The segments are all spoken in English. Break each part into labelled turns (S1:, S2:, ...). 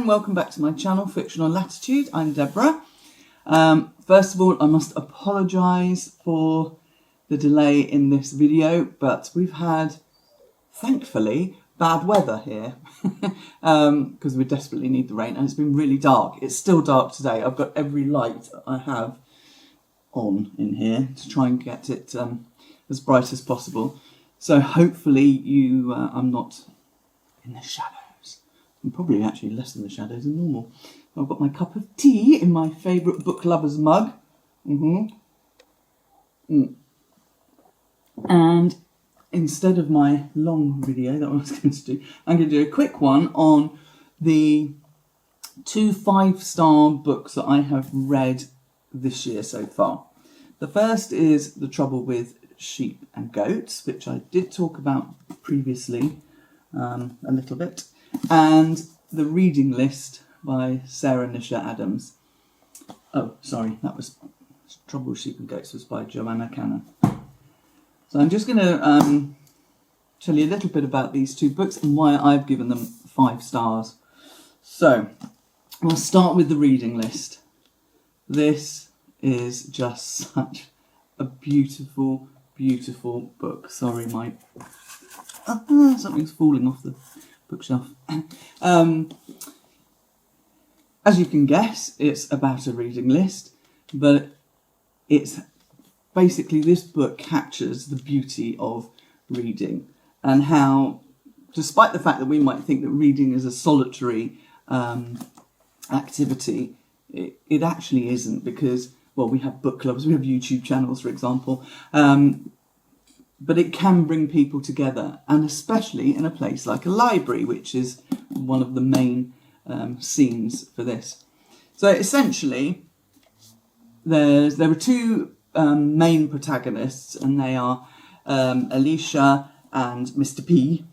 S1: again, welcome back to my channel, Fiction on Latitude. I'm Deborah. First of all, I must apologise for the delay in this video, but we've had, thankfully, bad weather here because we desperately need the rain, and it's been really dark. It's still dark today. I've got every light I have on in here to try and get it as bright as possible. So hopefully I'm not in the shadows. I'm probably actually less in the shadows than normal. I've got my cup of tea in my favourite book lover's mug. And instead of my long video that I was going to do, I'm going to do a quick one on the 2 5-star books that I have read this year so far. The first is The Trouble with Sheep and Goats, which I did talk about previously a little bit, and The Reading List by Sara, Nisha Adams. Oh, sorry, that was Trouble with Sheep and Goats was by Joanna. So I'm just going to tell you a little bit about these 2 books and why I've given them 5 stars. So we'll start with The Reading List. This is just such a beautiful, beautiful book. Sorry, something's falling off the bookshelf. As you can guess, it's about a reading list, but it's basically, this book captures the beauty of reading and how, despite the fact that we might think that reading is a solitary activity, it actually isn't, because, well, we have book clubs, we have YouTube channels, for example, but it can bring people together, and especially in a place like a library, which is one of the main scenes for this. So essentially, there are 2 main protagonists, and they are Alicia and Mr. P.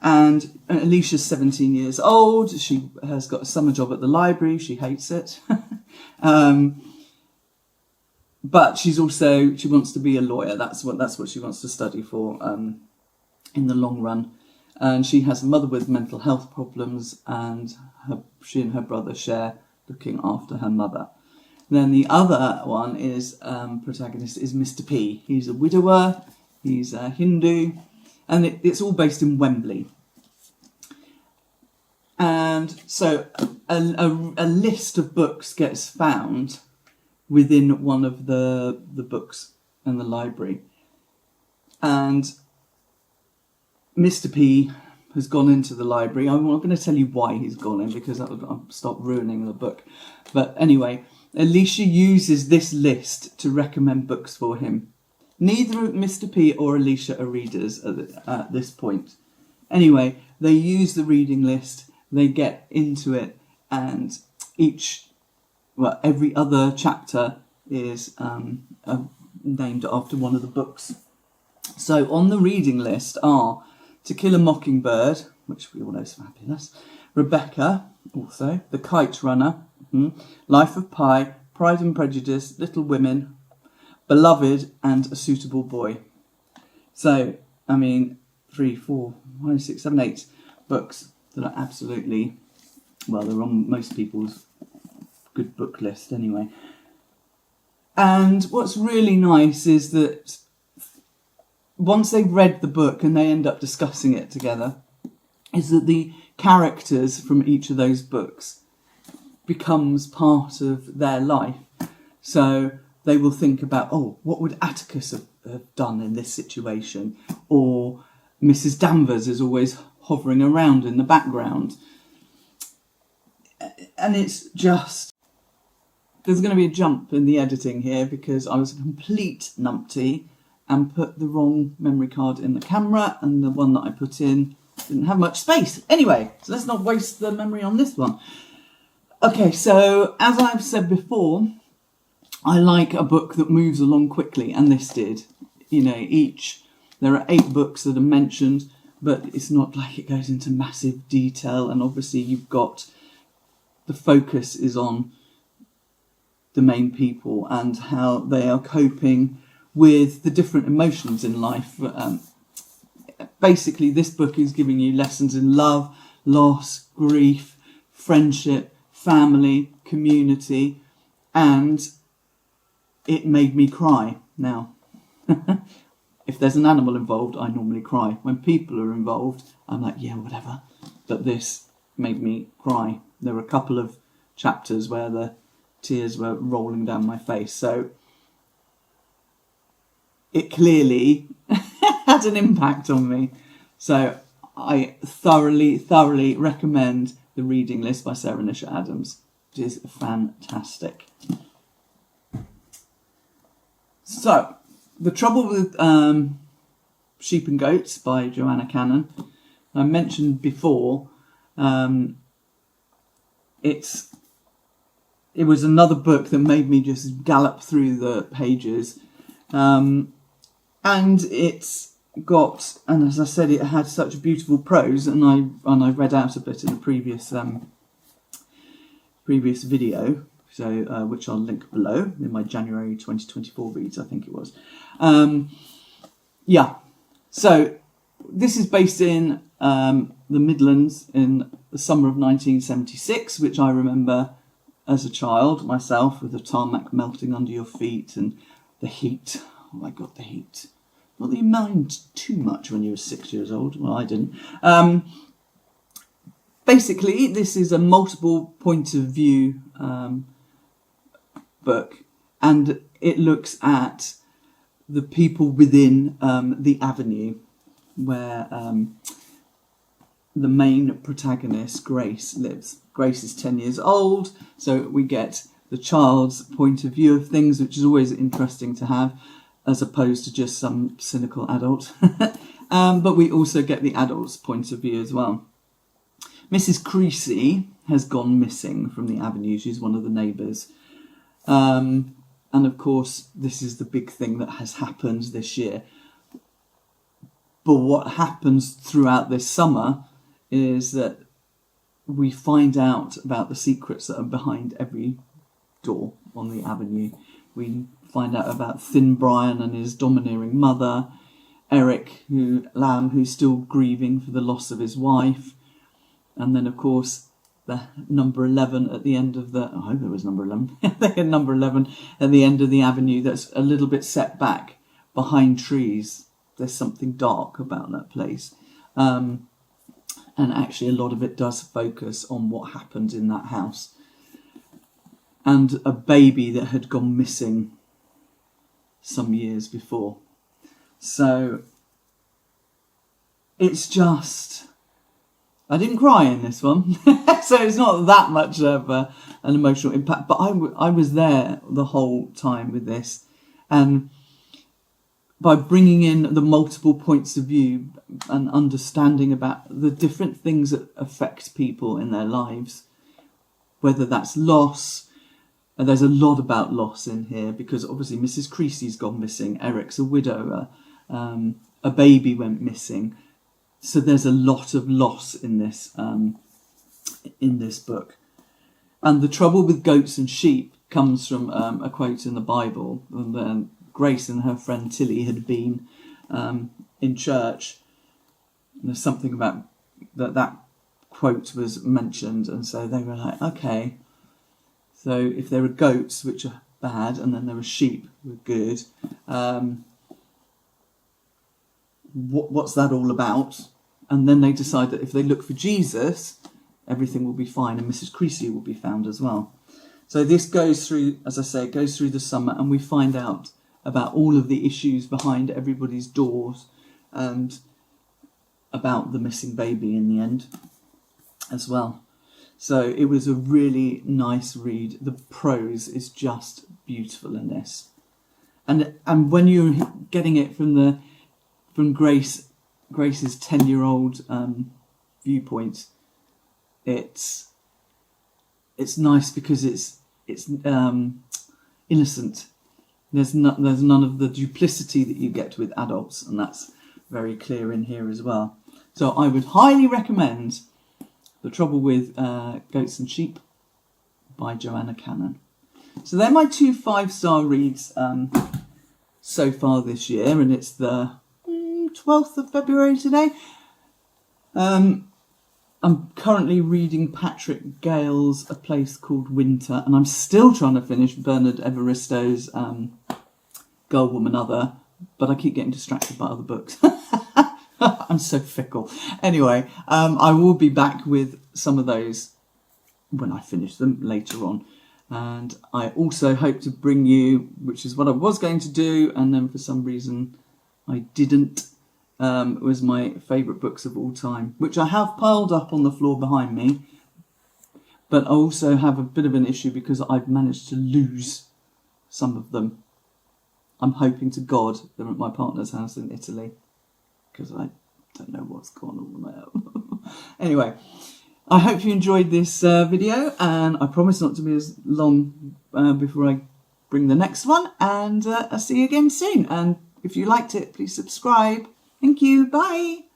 S1: And Alicia's 17 years old. She has got a summer job at the library. She hates it. But she wants to be a lawyer. That's what she wants to study for in the long run. And she has a mother with mental health problems, and she and her brother share looking after her mother. Then the other one is protagonist is Mr. P. He's a widower. He's a Hindu, and it's all based in Wembley. And so a list of books gets found within one of the books in the library, and Mr. P has gone into the library. I'm not going to tell you why he's gone in, because that would stop ruining the book. But anyway, Alicia uses this list to recommend books for him. Neither Mr. P or Alicia are readers at this point. Anyway, they use the reading list, they get into it, and every other chapter is named after one of the books. So on the reading list are To Kill a Mockingbird, which we all know is fabulous, Rebecca, also, The Kite Runner, Life of Pi, Pride and Prejudice, Little Women, Beloved, and A Suitable Boy. So, I mean, 3, 4, 5, 6, 7, 8 books that are absolutely, well, they're on most people's good book list anyway. And what's really nice is that once they've read the book and they end up discussing it together, is that the characters from each of those books becomes part of their life. So they will think about, oh, what would Atticus have done in this situation? Or Mrs. Danvers is always hovering around in the background. And it's just, there's going to be a jump in the editing here, because I was a complete numpty and put the wrong memory card in the camera, and the one that I put in didn't have much space. Anyway, so let's not waste the memory on this one. Okay, so as I've said before, I like a book that moves along quickly, and this did. You know, there are 8 books that are mentioned, but it's not like it goes into massive detail, and obviously you've got, the focus is on the main people and how they are coping with the different emotions in life. Basically, this book is giving you lessons in love, loss, grief, friendship, family, community, and it made me cry. Now, if there's an animal involved, I normally cry. When people are involved, I'm like, yeah, whatever. But this made me cry. There were a couple of chapters where the tears were rolling down my face. So it clearly had an impact on me. So I thoroughly recommend The Reading List by Sara Nisha Adams. It is fantastic. So, The Trouble with Sheep and Goats by Joanna Cannon. I mentioned before, it was another book that made me just gallop through the pages. And it's got, and as I said, it had such beautiful prose, and I read out a bit in the previous video, so which I'll link below in my January 2024 reads, I think it was. So this is based in the Midlands in the summer of 1976, which I remember as a child myself, with the tarmac melting under your feet and the heat. Oh my God, the heat. Not that you mind too much when you were 6 years old. Well, I didn't. Basically, this is a multiple point of view book, and it looks at the people within the avenue where the main protagonist, Grace, lives. Grace is 10 years old, so we get the child's point of view of things, which is always interesting to have, as opposed to just some cynical adult. But we also get the adult's point of view as well. Mrs. Creasy has gone missing from the avenue. She's one of the neighbours. And of course, this is the big thing that has happened this year. But what happens throughout this summer is that we find out about the secrets that are behind every door on the avenue. We find out about Thin Brian and his domineering mother, Eric, who's still grieving for the loss of his wife, and then of course the number 11 at the end of the, I hope it was number 11, number 11 at the end of the avenue that's a little bit set back behind trees. There's something dark about that place. And actually a lot of it does focus on what happened in that house. And a baby that had gone missing some years before. So it's just, I didn't cry in this one, so it's not that much of an emotional impact, but I was there the whole time with this, and by bringing in the multiple points of view and understanding about the different things that affect people in their lives, whether that's loss. And there's a lot about loss in here, because obviously Mrs. Creasy's gone missing, Eric's a widower, a baby went missing. So there's a lot of loss in this book. And the trouble with goats and sheep comes from a quote in the Bible. And Grace and her friend Tilly had been in church. And there's something about that quote was mentioned, and so they were like, okay. So if there are goats, which are bad, and then there are sheep, who are good, what's that all about? And then they decide that if they look for Jesus, everything will be fine, and Mrs. Creasy will be found as well. So this goes through, as I say, it goes through the summer, and we find out about all of the issues behind everybody's doors, and about the missing baby in the end as well. So it was a really nice read. The prose is just beautiful in this, and when you're getting it from Grace's 10-year-old viewpoint, it's nice because it's innocent. There's none of the duplicity that you get with adults, and that's very clear in here as well. So I would highly recommend The Trouble with Goats and Sheep by Joanna Cannon. So they're my 2 5-star reads so far this year, and it's the 12th of February today. I'm currently reading Patrick Gale's A Place Called Winter, and I'm still trying to finish Bernard Evaristo's Girl, Woman, Other, but I keep getting distracted by other books. I'm so fickle. Anyway, I will be back with some of those when I finish them later on. And I also hope to bring you, which is what I was going to do, and then for some reason I didn't, was my favourite books of all time, which I have piled up on the floor behind me. But I also have a bit of an issue because I've managed to lose some of them. I'm hoping to God they're at my partner's house in Italy, because I don't know what's gone on there. Anyway, I hope you enjoyed this video, and I promise not to be as long before I bring the next one, and I'll see you again soon. And if you liked it, please subscribe. Thank you. Bye.